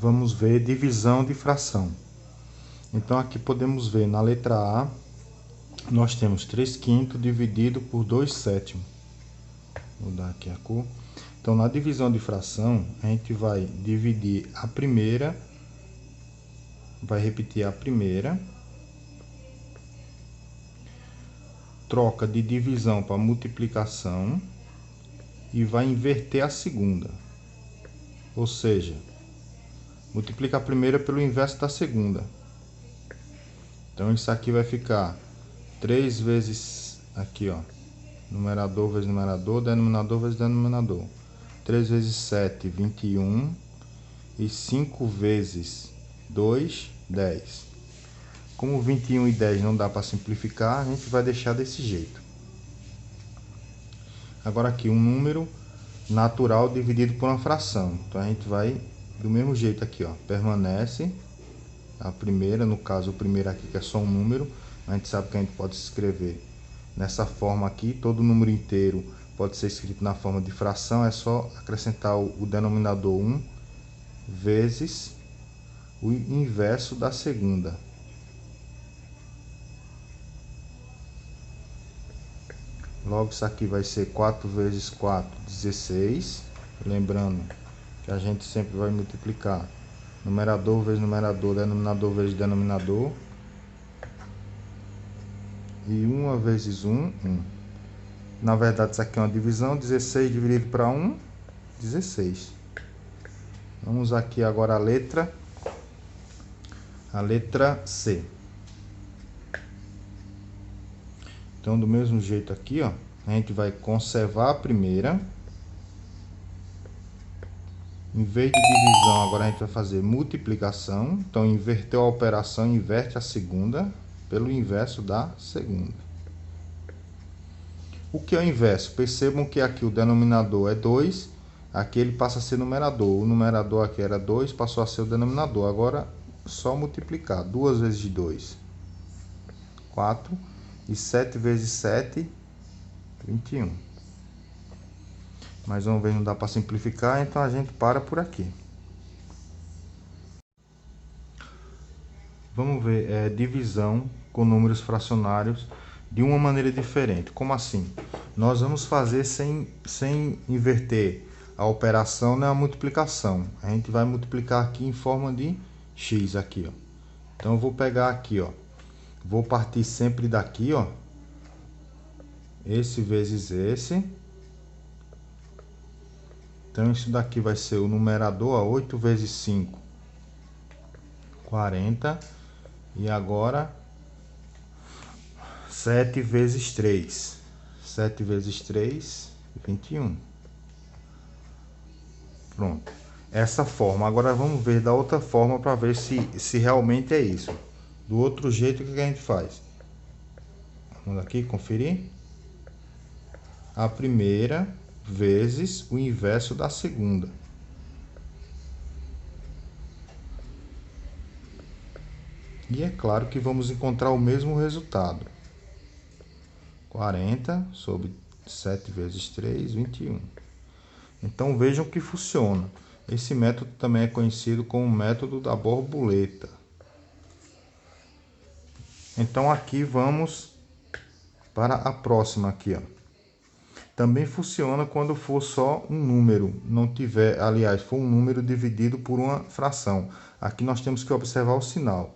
vamos ver divisão de fração. Então aqui podemos ver na letra A, nós temos 3/5 dividido por 2/7. Vou mudar aqui a cor. Então na divisão de fração, a gente vai dividir a primeira, vai repetir a primeira, troca de divisão para multiplicação e vai inverter a segunda. Ou seja, multiplica a primeira pelo inverso da segunda. Então isso aqui vai ficar 3 vezes aqui, ó, numerador vezes numerador, denominador vezes denominador. 3 vezes 7, 21. E 5 vezes 2, 10. Como 21 e 10 não dá para simplificar, a gente vai deixar desse jeito. Agora aqui, um número natural dividido por uma fração. Então a gente vai do mesmo jeito aqui, ó. Permanece a primeira, no caso o primeiro aqui que é só um número. A gente sabe que a gente pode escrever nessa forma aqui. Todo número inteiro pode ser escrito na forma de fração. É só acrescentar o denominador 1 vezes o inverso da segunda. Logo, isso aqui vai ser 4 vezes 4, 16. Lembrando que a gente sempre vai multiplicar numerador vezes numerador, denominador vezes denominador. E 1 vezes 1, 1. Na verdade, isso aqui é uma divisão. 16 dividido para 1, 16. Vamos aqui agora a letra C. Então, do mesmo jeito aqui, ó, a gente vai conservar a primeira. Em vez de divisão, agora a gente vai fazer multiplicação. Então, inverteu a operação, inverte a segunda pelo inverso da segunda. O que é o inverso? Percebam que aqui o denominador é 2, aqui ele passa a ser numerador. O numerador aqui era 2, passou a ser o denominador. Agora, só multiplicar. 2 vezes 2, 4. E 7 vezes 7, 21. Mais uma vez não dá para simplificar, então a gente para por aqui. Vamos ver divisão com números fracionários de uma maneira diferente. Como assim? Nós vamos fazer sem inverter a operação nem a multiplicação. A gente vai multiplicar aqui em forma de x aqui, ó. Então eu vou pegar aqui, ó. Vou partir sempre daqui, ó. Esse vezes esse. Então isso daqui vai ser o numerador, ó, 8 vezes 5, 40. E agora 7 vezes 3. 7 vezes 3, 21. Pronto. Essa forma. Agora vamos ver da outra forma para ver se realmente é isso. Do outro jeito, o que a gente faz? Vamos aqui conferir. A primeira vezes o inverso da segunda. E é claro que vamos encontrar o mesmo resultado. 40 sobre 7 vezes 3, 21. Então vejam que funciona. Esse método também é conhecido como método da borboleta. Então aqui vamos para a próxima aqui, ó. Também funciona quando for só um número, não tiver, aliás, for um número dividido por uma fração. Aqui nós temos que observar o sinal.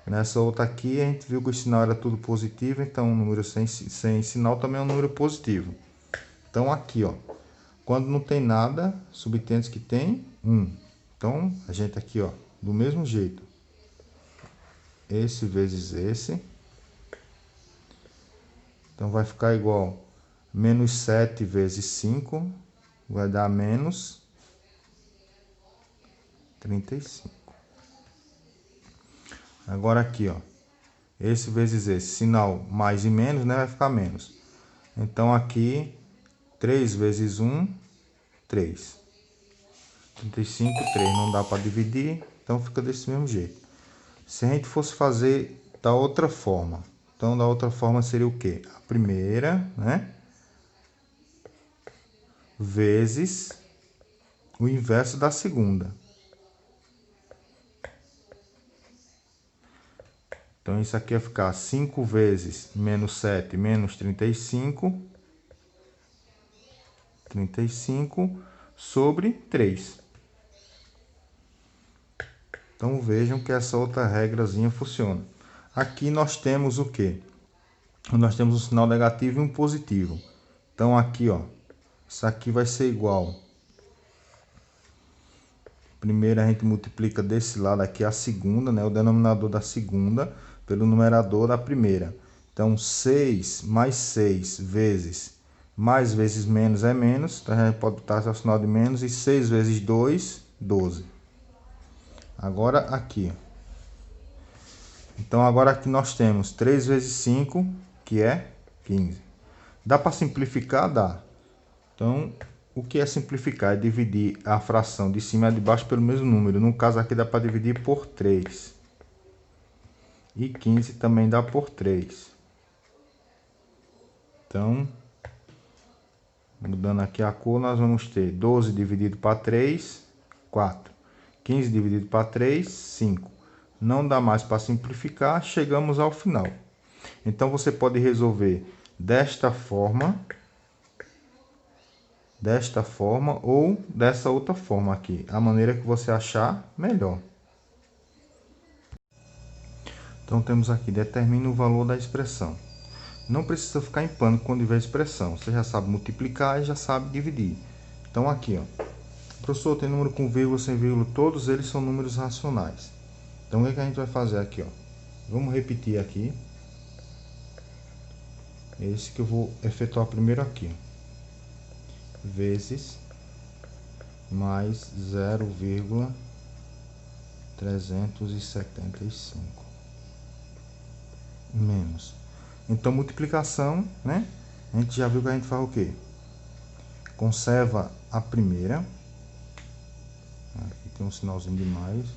Nessa outra aqui a gente viu que o sinal era tudo positivo, então um número sem sinal também é um número positivo. Então aqui, ó, quando não tem nada, subtende que tem 1. Então a gente aqui, ó, do mesmo jeito. Esse vezes esse. Então vai ficar igual menos 7 vezes 5 vai dar menos 35. Agora aqui, ó, esse vezes esse, sinal mais e menos, né, vai ficar menos. Então aqui 3 vezes 1, 3. 35, 3. Não dá para dividir, então fica desse mesmo jeito. Se a gente fosse fazer da outra forma, então da outra forma seria o quê? A primeira, né? Vezes o inverso da segunda. Então, isso aqui vai ficar 5 vezes menos 7, menos 35. 35 sobre 3. Então, vejam que essa outra regrazinha funciona. Aqui nós temos o quê? Nós temos um sinal negativo e um positivo. Então, aqui, ó, isso aqui vai ser igual. Primeiro a gente multiplica desse lado aqui a segunda, né? O denominador da segunda pelo numerador da primeira. Então, 6 mais 6 vezes mais vezes menos é menos. Então, a gente pode botar o sinal de menos. E 6 vezes 2, 12. Agora aqui. Então, agora aqui nós temos 3 vezes 5, que é 15. Dá para simplificar? Dá. Então, o que é simplificar? É dividir a fração de cima e de baixo pelo mesmo número. No caso aqui dá para dividir por 3. E 15 também dá por 3. Então, mudando aqui a cor, nós vamos ter 12 dividido para 3, 4. 15 dividido para 3, 5. Não dá mais para simplificar, chegamos ao final. Então, você pode resolver desta forma ou dessa outra forma aqui, a maneira que você achar melhor. Então, temos aqui, determine o valor da expressão. Não precisa ficar em pânico quando tiver expressão. Você já sabe multiplicar e já sabe dividir. Então, aqui, ó. Professor, tem número com vírgula, sem vírgula, todos eles são números racionais. Então, o que a gente vai fazer aqui, ó? Vamos repetir aqui. Esse que eu vou efetuar primeiro aqui. Vezes mais 0,375. Menos. Então, multiplicação, né? A gente já viu que a gente faz o quê? Conserva a primeira. Aqui tem um sinalzinho de mais.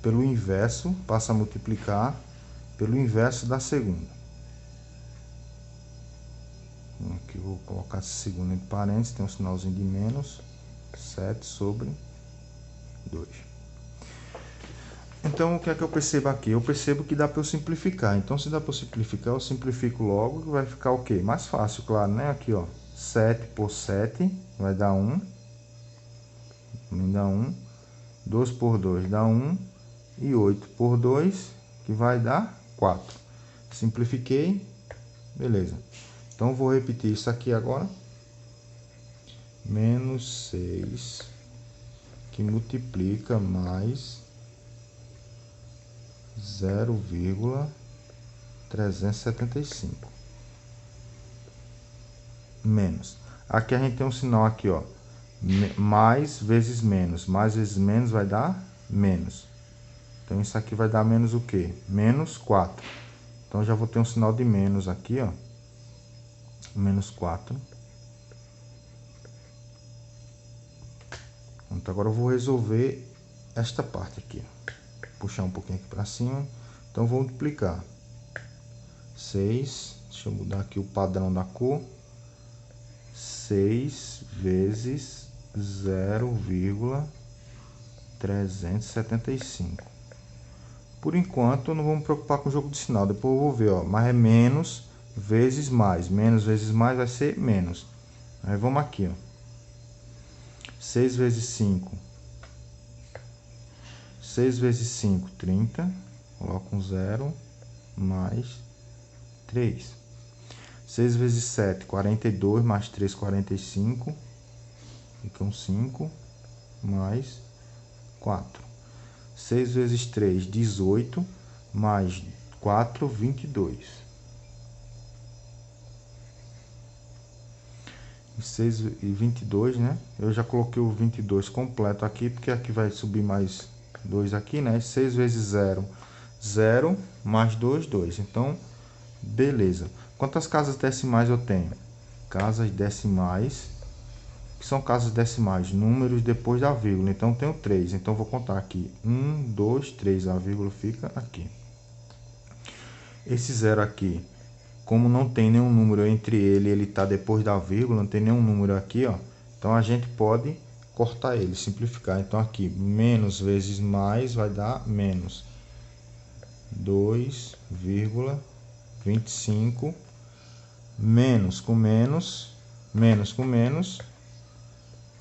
Pelo inverso, passa a multiplicar pelo inverso da segunda. Aqui eu vou colocar essa segunda entre parênteses, tem um sinalzinho de menos. 7 sobre 2. Então, o que é que eu percebo aqui? Eu percebo que dá para eu simplificar. Então, se dá para eu simplificar, eu simplifico logo, que vai ficar o quê? Mais fácil, claro, né? Aqui, ó, 7 por 7 vai dar 1. Também dá 1. 2 por 2 dá 1. E 8 por 2, que vai dar 4. Simplifiquei. Beleza. Então, vou repetir isso aqui agora. Menos 6, que multiplica mais 0,375. Menos. Aqui a gente tem um sinal aqui, ó. Mais vezes menos. Mais vezes menos vai dar menos. Então, isso aqui vai dar menos o quê? Menos 4. Então, já vou ter um sinal de menos aqui, ó. Menos 4. Então, agora eu vou resolver esta parte aqui. Puxar um pouquinho aqui para cima. Então, vou multiplicar. 6. Deixa eu mudar aqui o padrão da cor. 6 vezes 0,375. Por enquanto, eu não vou me preocupar com o jogo de sinal. Depois eu vou ver, ó. Mas é menos vezes mais. Menos vezes mais vai ser menos. Aí vamos aqui, ó. 6 vezes 5. 6 vezes 5, 30. Coloco um 0. Mais 3. 6 vezes 7, 42. Mais 3, 45. Fica um 5. Mais 4. 6 vezes 3, 18. Mais 4, 22. 6 e 22, né? Eu já coloquei o 22 completo aqui, porque aqui vai subir mais 2 aqui, né? 6 vezes 0, 0, mais 2, 2. Então, beleza. Quantas casas decimais eu tenho? Casas decimais, que são casas decimais, números depois da vírgula. Então, eu tenho 3. Então, vou contar aqui. 1, 2, 3. A vírgula fica aqui. Esse 0 aqui, como não tem nenhum número entre ele está depois da vírgula, não tem nenhum número aqui, ó. Então, a gente pode cortar ele, simplificar. Então, aqui, menos vezes mais vai dar menos. 2,25 menos com menos, menos com menos,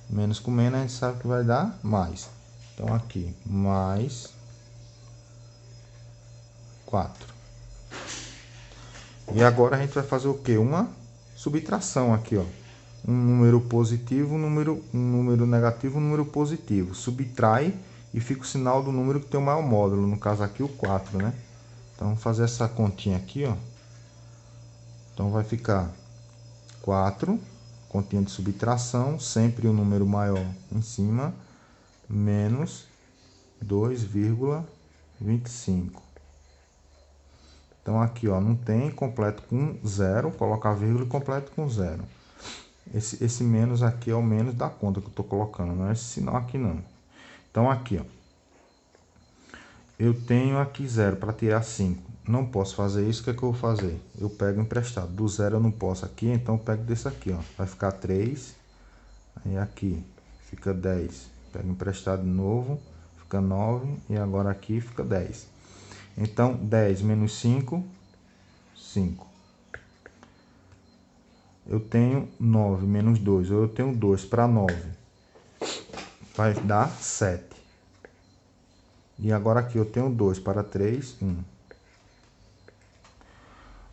menos com menos, a gente sabe que vai dar mais. Então aqui, mais 4. E agora a gente vai fazer o que? Uma subtração aqui, ó. Um número positivo, um número negativo, um número positivo. Subtrai e fica o sinal do número que tem o maior módulo, no caso aqui o 4, né? Então vamos fazer essa continha aqui, ó. Então vai ficar 4, continha de subtração, sempre o número maior em cima, menos 2,25. Então aqui, ó, não tem, completo com 0, coloca a vírgula e completo com 0. Esse menos aqui é o menos da conta que eu estou colocando, não é esse sinal aqui não. Então aqui, ó, eu tenho aqui 0 para tirar 5. Não posso fazer isso, o que é que eu vou fazer? Eu pego emprestado. Do 0 eu não posso aqui, então eu pego desse aqui, ó. Vai ficar 3. Aí aqui fica 10. Pego emprestado de novo, fica 9. E agora aqui fica 10. Então 10 menos 5, 5. Eu tenho 9 menos 2, ou eu tenho 2 para 9. Vai dar 7. E agora aqui eu tenho 2 para 3, 1.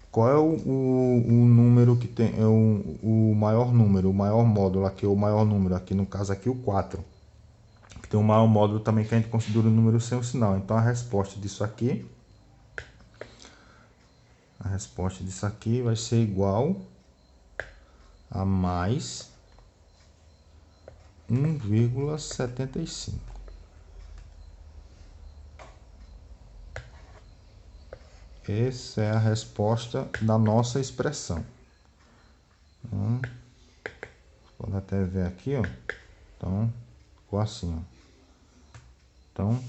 Qual é o número que tem, é o maior número, o maior módulo aqui, o maior número aqui, no caso aqui o 4. Que tem um maior módulo também que a gente considera o número sem o sinal. Então a resposta disso aqui, vai ser igual a mais 1,75. Essa é a resposta da nossa expressão. Pode até ver aqui, ó. Então, ficou assim, ó. Então,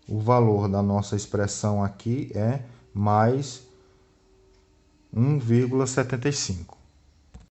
o valor da nossa expressão aqui é mais 1,75.